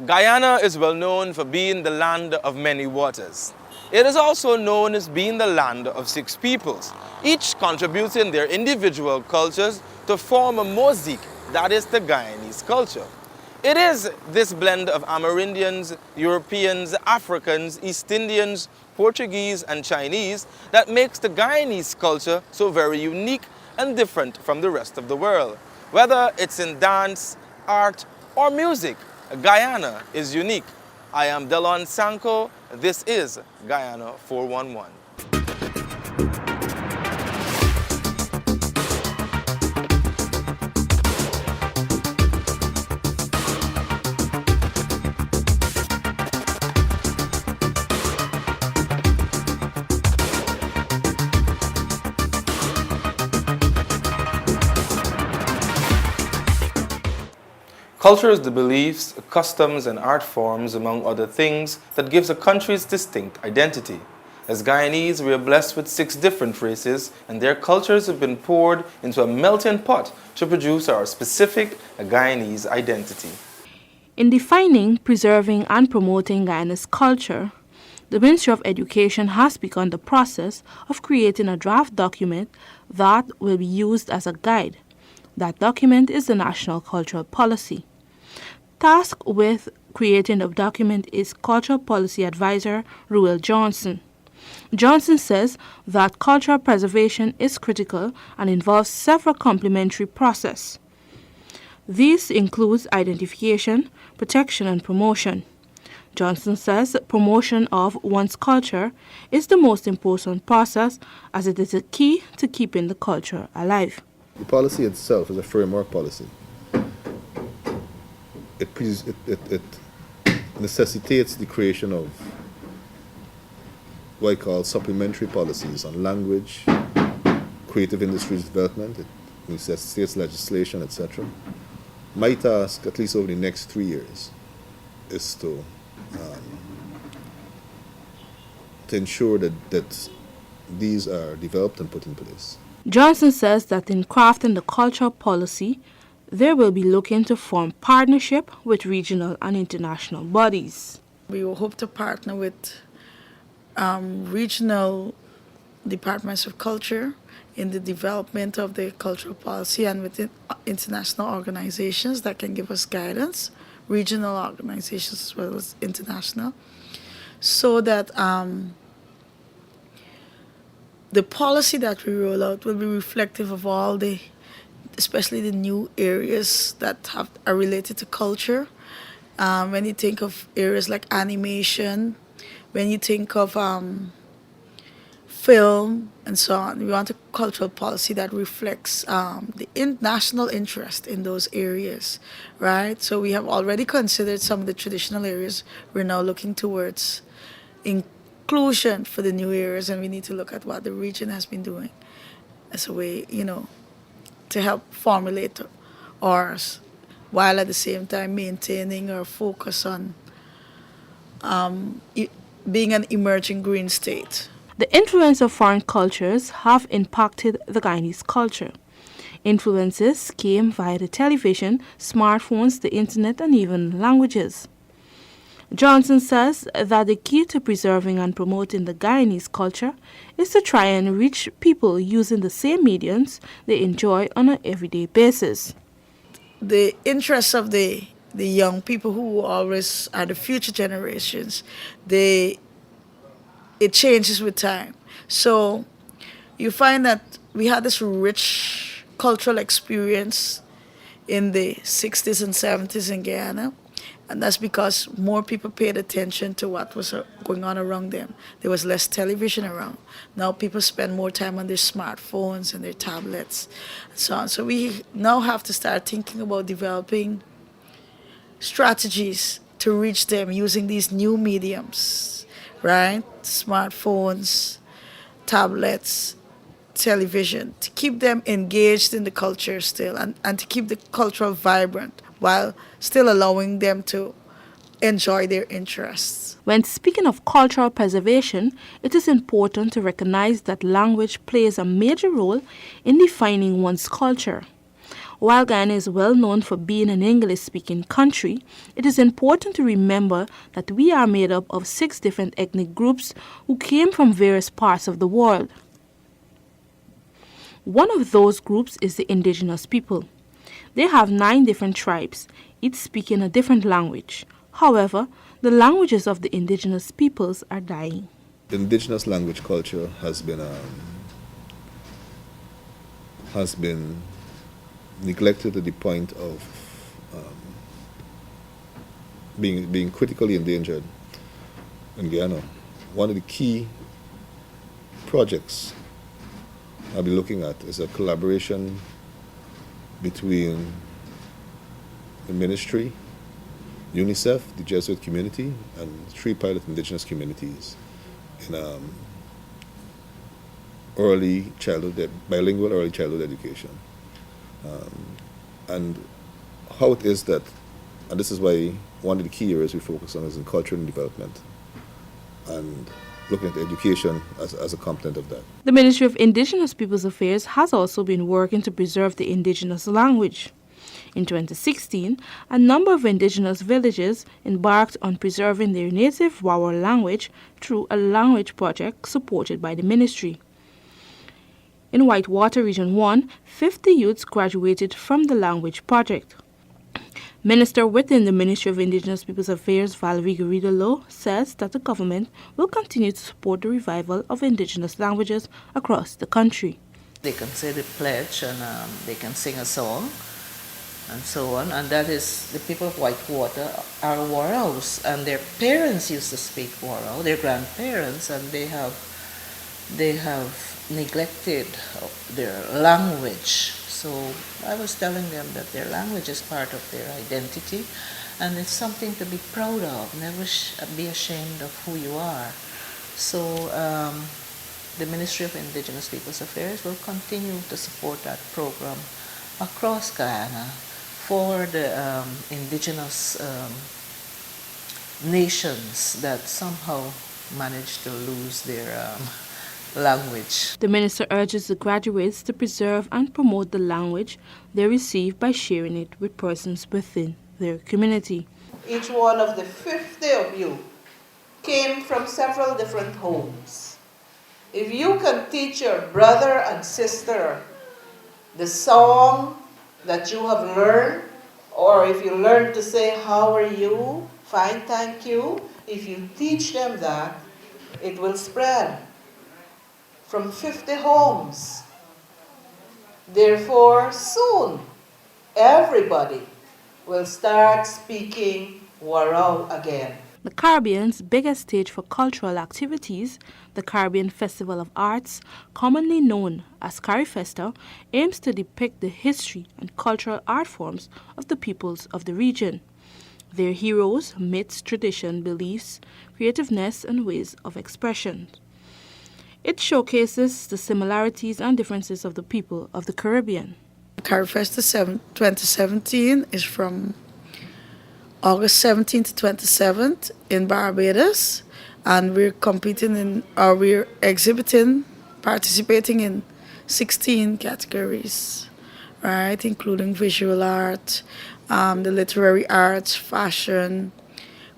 Guyana is well known for being the land of many waters. It is also known as being the land of six peoples, each contributing their individual cultures to form a mosaic that is the Guyanese culture. It is this blend of Amerindians, Europeans, Africans, East Indians, Portuguese, and Chinese that makes the Guyanese culture so very unique and different from the rest of the world. Whether it's in dance, art, or music, Guyana is unique. I am Delon Sanko. This is Guyana 411. Culture is the beliefs, customs, and art forms, among other things, that gives a country's distinct identity. As Guyanese, we are blessed with 6 different races, and their cultures have been poured into a melting pot to produce our specific Guyanese identity. In defining, preserving, and promoting Guyana's culture, the Ministry of Education has begun the process of creating a draft document that will be used as a guide. That document is the National Cultural Policy. Tasked with creating the document is Cultural Policy Advisor Ruel Johnson. Johnson says that cultural preservation is critical and involves several complementary processes. These include identification, protection, and promotion. Johnson says promotion of one's culture is the most important process as it is a key to keeping the culture alive. The policy itself is a framework policy. It necessitates the creation of what I call supplementary policies on language, creative industries development, it necessitates legislation, etc. My task, at least over the next 3 years, is to ensure that these are developed and put in place. Johnson says that in crafting the cultural policy, they will be looking to form partnership with regional and international bodies. We will hope to partner with regional departments of culture in the development of the cultural policy and with international organizations that can give us guidance, regional organizations as well as international, so that the policy that we roll out will be reflective of all the, especially the new areas that are related to culture. When you think of areas like animation, when you think of film and so on, we want a cultural policy that reflects the national interest in those areas, right? So we have already considered some of the traditional areas. We're now looking towards inclusion for the new areas, and we need to look at what the region has been doing as a way, to help formulate ours, while at the same time maintaining our focus on being an emerging green state. The influence of foreign cultures have impacted the Guyanese culture. Influences came via the television, smartphones, the internet, and even languages. Johnson says that the key to preserving and promoting the Guyanese culture is to try and reach people using the same mediums they enjoy on an everyday basis. The interests of the young people who always are the future generations, it changes with time. So you find that we had this rich cultural experience in the 60s and 70s in Guyana. And that's because more people paid attention to what was going on around them. There was less television around. Now people spend more time on their smartphones and their tablets and so on. So we now have to start thinking about developing strategies to reach them using these new mediums, right? Smartphones, tablets, television, to keep them engaged in the culture still and to keep the culture vibrant, while still allowing them to enjoy their interests. When speaking of cultural preservation, it is important to recognize that language plays a major role in defining one's culture. While Guyana is well known for being an English-speaking country, it is important to remember that we are made up of 6 different ethnic groups who came from various parts of the world. One of those groups is the indigenous people. They have 9 different tribes, each speaking a different language. However, the languages of the indigenous peoples are dying. Indigenous language culture has been neglected to the point of being critically endangered in Guyana. One of the key projects I'll be looking at is a collaboration between the ministry, UNICEF, the Jesuit community, and 3 pilot indigenous communities in bilingual early childhood education. And how it is that, and this is why one of the key areas we focus on is in culture and development, and looking at education as a component of that. The Ministry of Indigenous Peoples Affairs has also been working to preserve the indigenous language. In 2016, a number of indigenous villages embarked on preserving their native Wawa language through a language project supported by the ministry. In Whitewater Region 1, 50 youths graduated from the language project. Minister within the Ministry of Indigenous Peoples Affairs, Valerie Garrido Lowe, says that the government will continue to support the revival of indigenous languages across the country. They can say the pledge and they can sing a song and so on, and that is, the people of Whitewater are Warraws, and their parents used to speak Warraw, their grandparents, and they have neglected their language. So I was telling them that their language is part of their identity, and it's something to be proud of. Never be ashamed of who you are. So the Ministry of Indigenous Peoples Affairs will continue to support that program across Guyana for the indigenous nations that somehow managed to lose their language. The minister urges the graduates to preserve and promote the language they receive by sharing it with persons within their community. Each one of the 50 of you came from several different homes. If you can teach your brother and sister the song that you have learned, or if you learn to say, "How are you? Fine, thank you." If you teach them that, it will spread from 50 homes. Therefore, soon, everybody will start speaking Warraw again. The Caribbean's biggest stage for cultural activities, the Caribbean Festival of Arts, commonly known as CariFesta, aims to depict the history and cultural art forms of the peoples of the region, their heroes, myths, tradition, beliefs, creativeness, and ways of expression. It showcases the similarities and differences of the people of the Caribbean. CariFesta 2017 is from August 17th to 27th in Barbados, and we're participating in 16 categories, right, including visual art, the literary arts, fashion,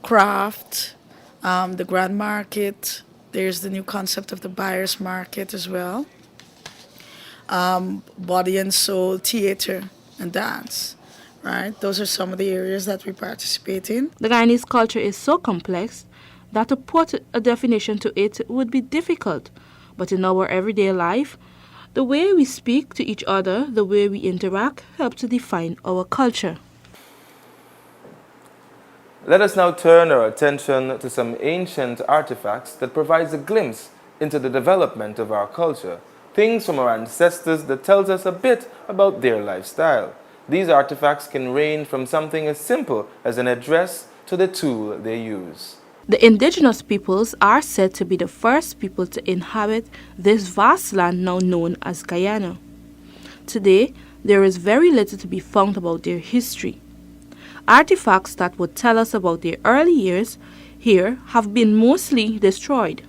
craft, the grand market. There's the new concept of the buyer's market as well. Body and soul, theater, and dance. Right? Those are some of the areas that we participate in. The Guyanese culture is so complex that to put a definition to it would be difficult. But in our everyday life, the way we speak to each other, the way we interact, help to define our culture. Let us now turn our attention to some ancient artifacts that provides a glimpse into the development of our culture, things from our ancestors that tells us a bit about their lifestyle. These artifacts can range from something as simple as an address to the tool they use. The indigenous peoples are said to be the first people to inhabit this vast land now known as Guyana. Today, there is very little to be found about their history. Artifacts that would tell us about their early years here have been mostly destroyed.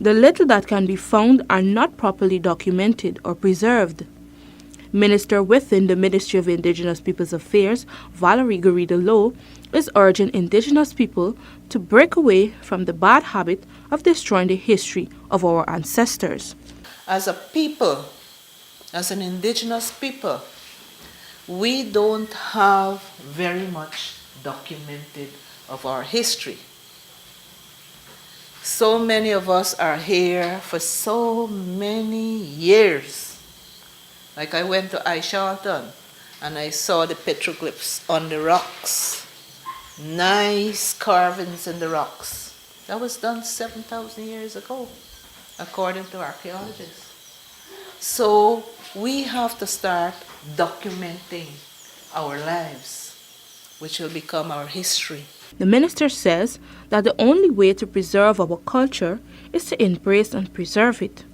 The little that can be found are not properly documented or preserved. Minister within the Ministry of Indigenous Peoples Affairs, Valerie Garrido Lowe, is urging Indigenous people to break away from the bad habit of destroying the history of our ancestors. As a people, as an Indigenous people, we don't have very much documented of our history. So many of us are here for so many years. Like I went to Ishalton and I saw the petroglyphs on the rocks. Nice carvings in the rocks. That was done 7,000 years ago, according to archaeologists. So we have to start documenting our lives, which will become our history. The minister says that the only way to preserve our culture is to embrace and preserve it.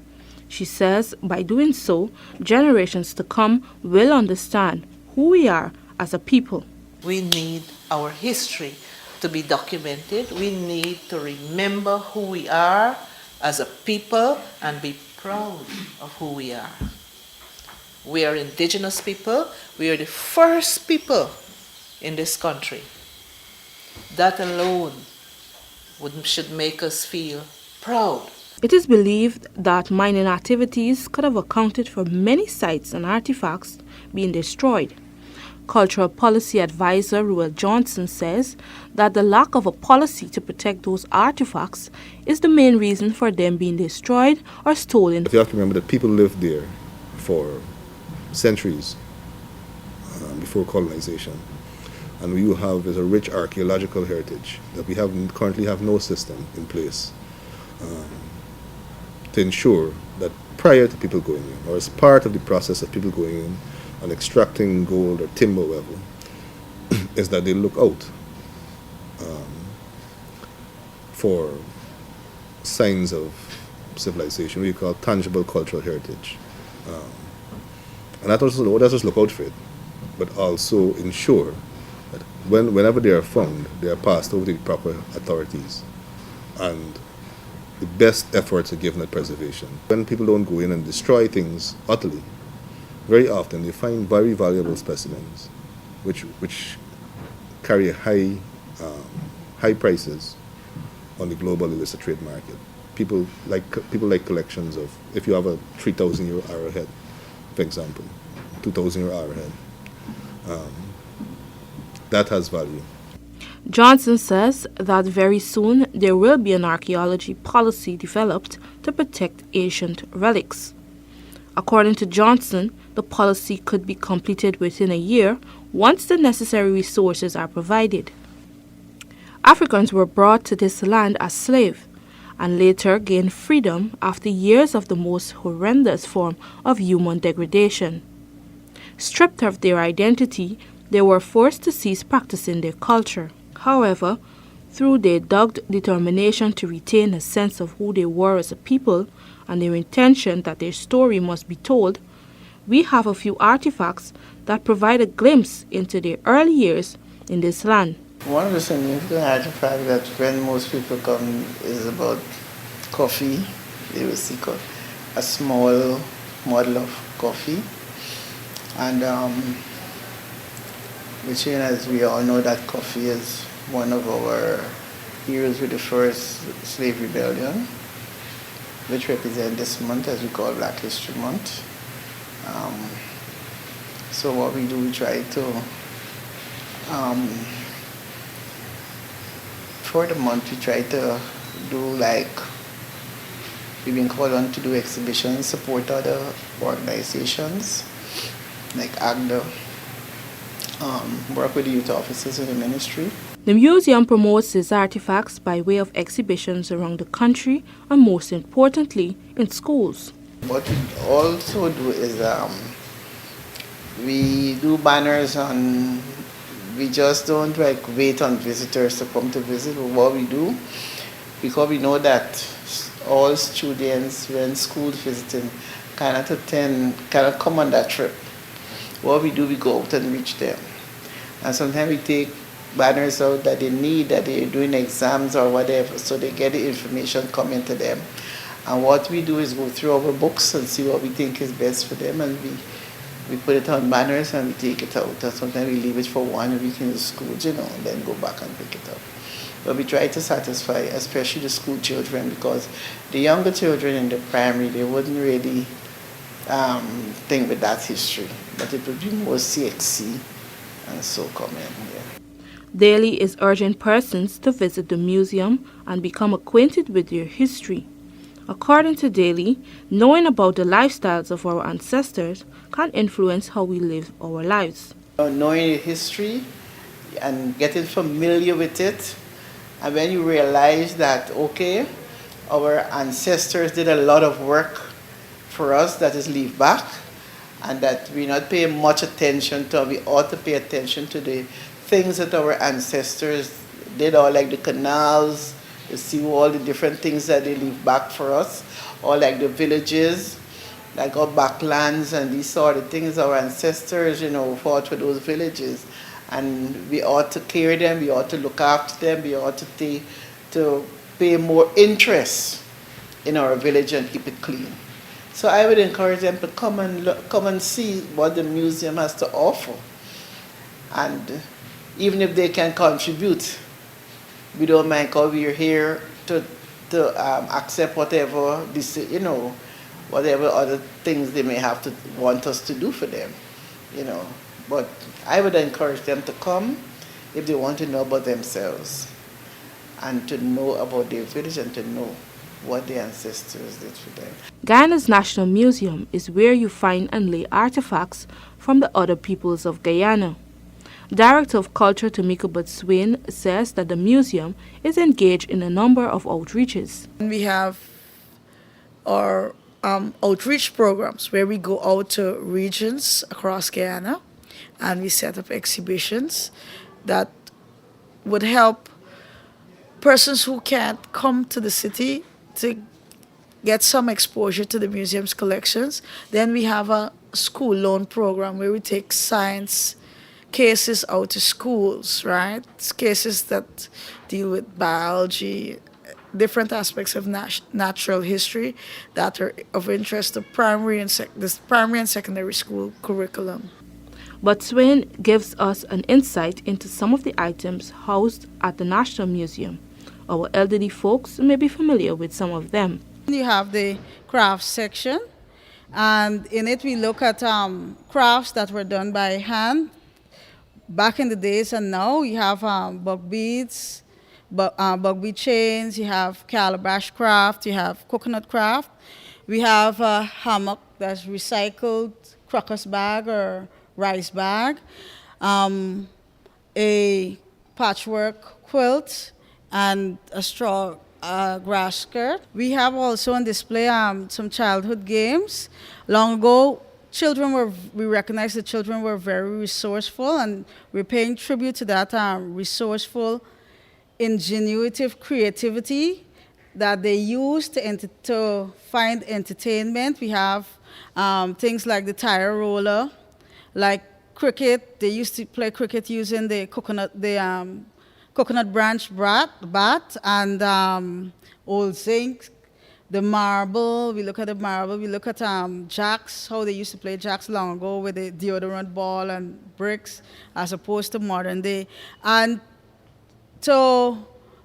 She says by doing so, generations to come will understand who we are as a people. We need our history to be documented. We need to remember who we are as a people and be proud of who we are. We are Indigenous people. We are the first people in this country. That alone should make us feel proud. It is believed that mining activities could have accounted for many sites and artifacts being destroyed. Cultural Policy Advisor Ruel Johnson says that the lack of a policy to protect those artifacts is the main reason for them being destroyed or stolen. You have to remember that people lived there for centuries before colonization. And what you have is a rich archaeological heritage that we currently have no system in place to ensure that prior to people going in, or as part of the process of people going in and extracting gold or timber, whatever, is that they look out for signs of civilization, what you call tangible cultural heritage. And not just look out for it, but also ensure that whenever they are found, they are passed over to the proper authorities, and the best efforts are given at preservation. When people don't go in and destroy things utterly, very often they find very valuable specimens, which carry high prices on the global illicit trade market. People like collections of, if you have a 3,000-year arrowhead, for example, 2,000-year arrowhead, that has value. Johnson says that very soon there will be an archaeology policy developed to protect ancient relics. According to Johnson, the policy could be completed within a year once the necessary resources are provided. Africans were brought to this land as slaves and later gained freedom after years of the most horrendous form of human degradation. Stripped of their identity, they were forced to cease practicing their culture. However, through their dogged determination to retain a sense of who they were as a people and their intention that their story must be told, we have a few artifacts that provide a glimpse into their early years in this land. One of the significant artifacts that when most people come is about coffee. They will see a small model of coffee. And which, as we all know, that coffee is one of our heroes with the first slave rebellion, which represent this month as we call Black History Month. So what we do, we try to, for the month, we try to do we've been called on to do exhibitions, support other organizations like AGDA, work with the youth officers in the ministry. The museum promotes its artifacts by way of exhibitions around the country and most importantly in schools. What we also do is we do banners on, we just don't wait on visitors to come to visit. But what we do, because we know that all students when school visiting cannot come on that trip. What we do, we go out and reach them. And sometimes we take banners out that they need, that they're doing exams or whatever, so they get the information coming to them. And what we do is go through our books and see what we think is best for them, and we We put it on banners and we take it out. And sometimes we leave it for 1 week in the school, and then go back and pick it up. But we try to satisfy, especially the school children, because the younger children in the primary, they wouldn't really think with that history. But it would be more CXC and so come in here. Daly is urging persons to visit the museum and become acquainted with their history. According to Daly, knowing about the lifestyles of our ancestors can influence how we live our lives. Knowing the history and getting familiar with it, and when you realize that, okay, our ancestors did a lot of work for us that is leave back, and that we're not paying much attention to, we ought to pay attention to the things that our ancestors did, or like the canals, you see all the different things that they leave back for us, or like the villages, like our backlands and these sort of things. Our ancestors, fought for those villages, and we ought to care them, we ought to look after them, we ought to pay more interest in our village and keep it clean. So I would encourage them to come and see what the museum has to offer, and even if they can contribute, we don't mind, because we're here to accept whatever this, whatever other things they may have to want us to do for them, But I would encourage them to come if they want to know about themselves and to know about their village and to know what their ancestors did for them. Guyana's National Museum is where you find and lay artifacts from the other peoples of Guyana. Director of Culture Tamika Boatswain says that the museum is engaged in a number of outreaches. We have our outreach programs where we go out to regions across Guyana and we set up exhibitions that would help persons who can't come to the city to get some exposure to the museum's collections. Then we have a school loan program where we take science cases out to schools, right? It's cases that deal with biology, different aspects of natural history that are of interest to primary and secondary school curriculum. Boatswain gives us an insight into some of the items housed at the National Museum. Our elderly folks may be familiar with some of them. You have the crafts section, and in it we look at crafts that were done by hand back in the days, and now you have buck beads, buck bead chains, you have calabash craft, you have coconut craft. We have a hammock that's recycled crocus bag or rice bag, a patchwork quilt, and a straw grass skirt. We have also on display some childhood games. Long ago, we recognized that children were very resourceful, and we're paying tribute to that resourceful, ingenuitive creativity that they use to find entertainment. We have things like the tire roller, like cricket. They used to play cricket using the coconut branch bat and old zinc. The marble, we look at the marble, we look at jacks, how they used to play jacks long ago with the deodorant ball and bricks as opposed to modern day. And to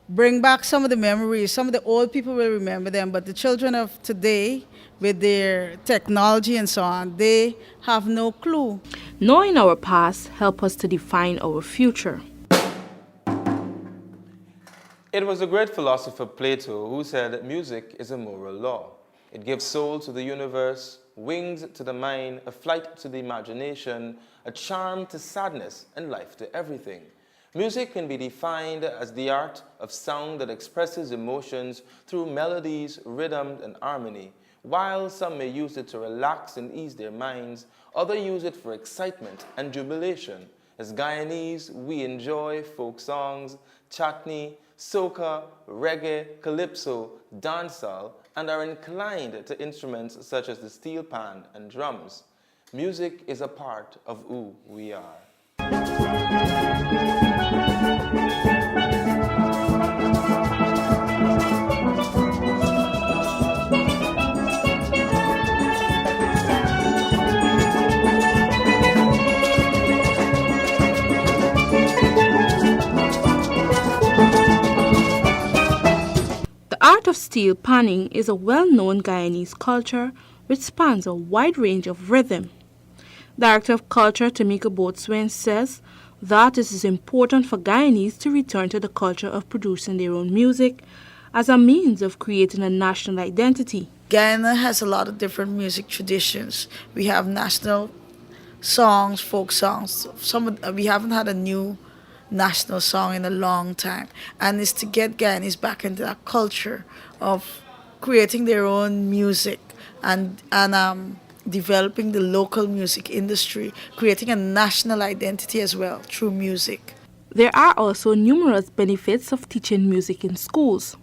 bring back some of the memories, some of the old people will remember them, but the children of today, with their technology and so on, they have no clue. Knowing our past helps us to define our future. It was the great philosopher Plato who said that music is a moral law. It gives soul to the universe, wings to the mind, a flight to the imagination, a charm to sadness, and life to everything. Music can be defined as the art of sound that expresses emotions through melodies, rhythm, and harmony. While some may use it to relax and ease their minds, others use it for excitement and jubilation. As Guyanese, we enjoy folk songs, chutney, soca, reggae, calypso, dancehall, and are inclined to instruments such as the steel pan and drums. Music is a part of who we are. of steel panning is a well-known Guyanese culture which spans a wide range of rhythm. Director of Culture Tamika Boatswain says that it is important for Guyanese to return to the culture of producing their own music as a means of creating a national identity. Guyana has a lot of different music traditions. We have national songs, folk songs. We haven't had a new national song in a long time, and it's to get Guyanese back into that culture of creating their own music and developing the local music industry, creating a national identity as well through music. There are also numerous benefits of teaching music in schools,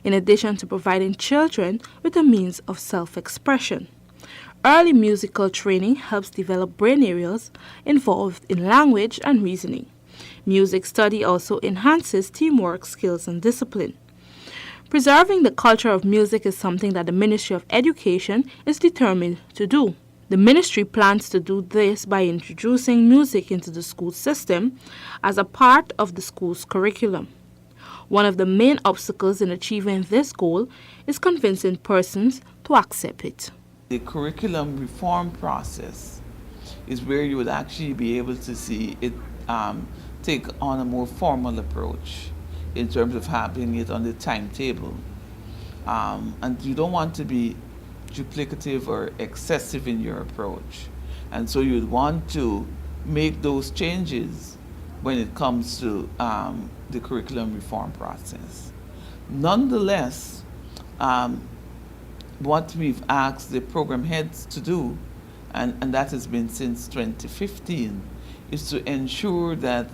in addition to providing children with a means of self-expression. Early musical training helps develop brain areas involved in language and reasoning. Music study also enhances teamwork skills and discipline. Preserving the culture of music is something that the Ministry of Education is determined to do. The ministry plans to do this by introducing music into the school system as a part of the school's curriculum. One of the main obstacles in achieving this goal is convincing persons to accept it. The curriculum reform process is where you would actually be able to see it take on a more formal approach in terms of having it on the timetable. And you don't want to be duplicative or excessive in your approach. And so you'd want to make those changes when it comes to the curriculum reform process. Nonetheless, what we've asked the program heads to do, and that has been since 2015, is to ensure that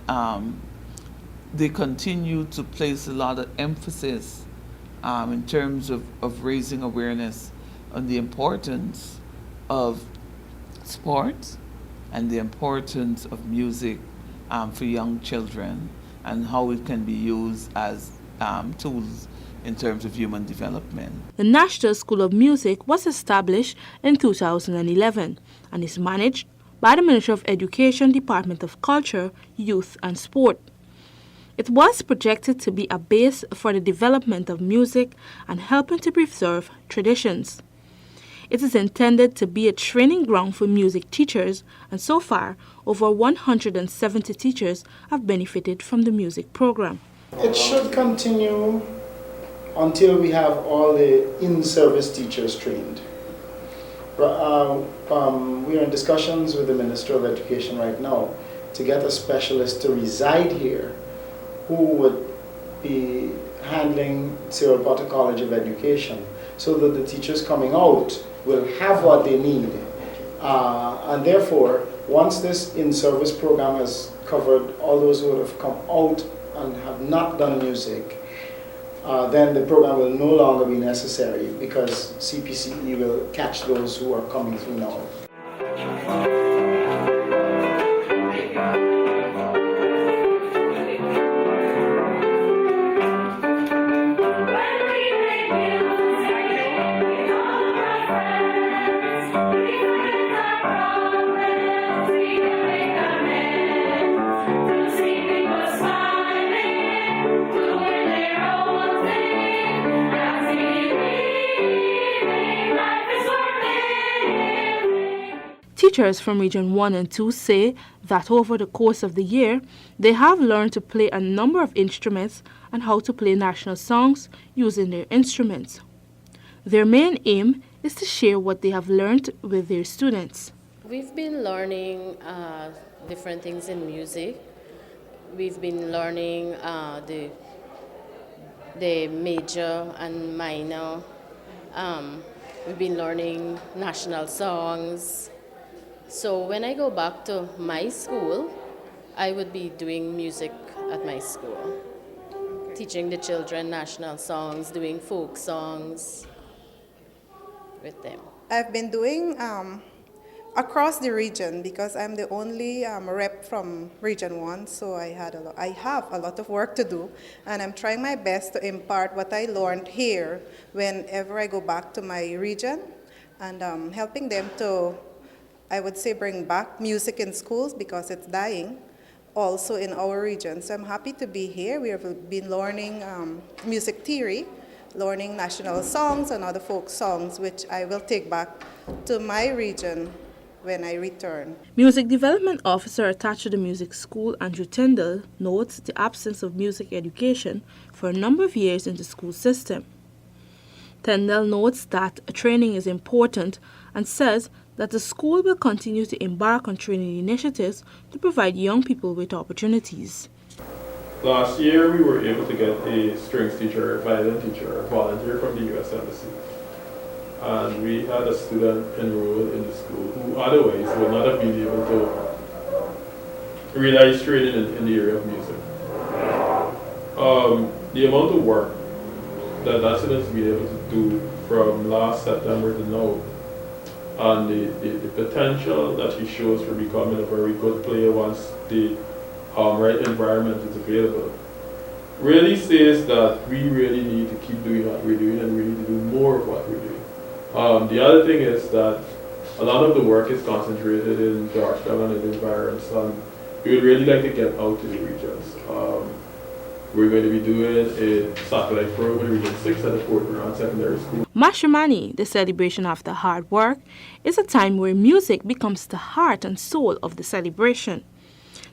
they continue to place a lot of emphasis in terms of raising awareness on the importance of sports and the importance of music for young children and how it can be used as tools in terms of human development. The National School of Music was established in 2011 and is managed by the Ministry of Education, Department of Culture, Youth and Sport. It was projected to be a base for the development of music and helping to preserve traditions. It is intended to be a training ground for music teachers, and so far, over 170 teachers have benefited from the music program. It should continue until we have all the in-service teachers trained. We are in discussions with the Minister of Education right now to get a specialist to reside here who would be handling Cyril Potter College of Education so that the teachers coming out will have what they need. And therefore, once this in-service program has covered all those who would have come out and have not done music, then the program will no longer be necessary because CPCE will catch those who are coming through now. Teachers from Region 1 and 2 say that over the course of the year, they have learned to play a number of instruments and how to play national songs using their instruments. Their main aim is to share what they have learned with their students. We've been learning different things in music. We've been learning the major and minor. We've been learning national songs. So when I go back to my school, I would be doing music at my school, teaching the children national songs, doing folk songs with them. I've been doing across the region because I'm the only rep from Region 1, so I have a lot of work to do, and I'm trying my best to impart what I learned here whenever I go back to my region, and helping them to, I would say, bring back music in schools because it's dying also in our region. So I'm happy to be here. We have been learning music theory learning national songs and other folk songs, which I will take back to my region when I return. Music Development Officer attached to the music school, Andrew Tyndall, notes the absence of music education for a number of years in the school system. Tyndall notes that training is important and says that the school will continue to embark on training initiatives to provide young people with opportunities. Last year, we were able to get a strings teacher, a violin teacher, a volunteer from the U.S. Embassy. And we had a student enrolled in the school who otherwise would not have been able to realize training in the area of music. The amount of work that student's been able to do from last September to now, and the potential that he shows for becoming a very good player once the right environment is available, really says that we really need to keep doing what we're doing and we need to do more of what we're doing. The other thing is that a lot of the work is concentrated in Georgetown and its environs, and we would really like to get out to the regions. We're going to be doing a satellite program in Region 6 at the Fort Brown Secondary School. Mashramani, the celebration after hard work, is a time where music becomes the heart and soul of the celebration.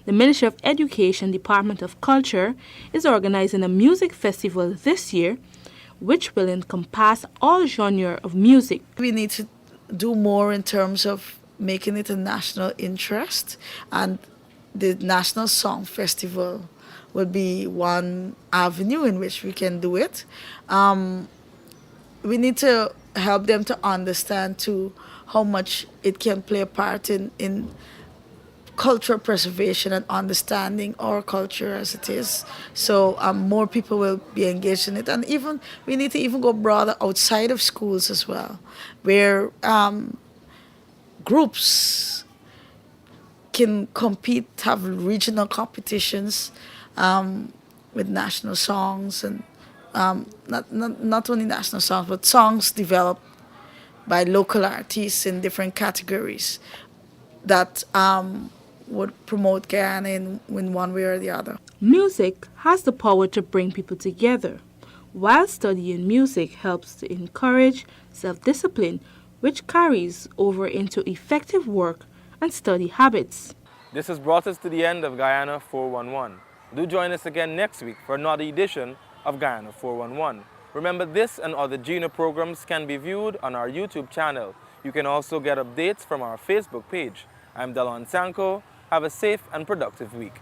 The Ministry of Education, Department of Culture, is organizing a music festival this year, which will encompass all genres of music. We need to do more in terms of making it a national interest, and the National Song Festival will be one avenue in which we can do it. We need to help them to understand too how much it can play a part in cultural preservation and understanding our culture as it is. So more people will be engaged in it. And even we need to even go broader outside of schools as well, where groups can compete, have regional competitions with national songs, and not only national songs, but songs developed by local artists in different categories that would promote Guyana in one way or the other. Music has the power to bring people together, while studying music helps to encourage self-discipline, which carries over into effective work and study habits. This has brought us to the end of Guyana 411. Do join us again next week for another edition of Guyana 411. Remember, this and other GINA programs can be viewed on our YouTube channel. You can also get updates from our Facebook page. I'm Delon Sanko. Have a safe and productive week.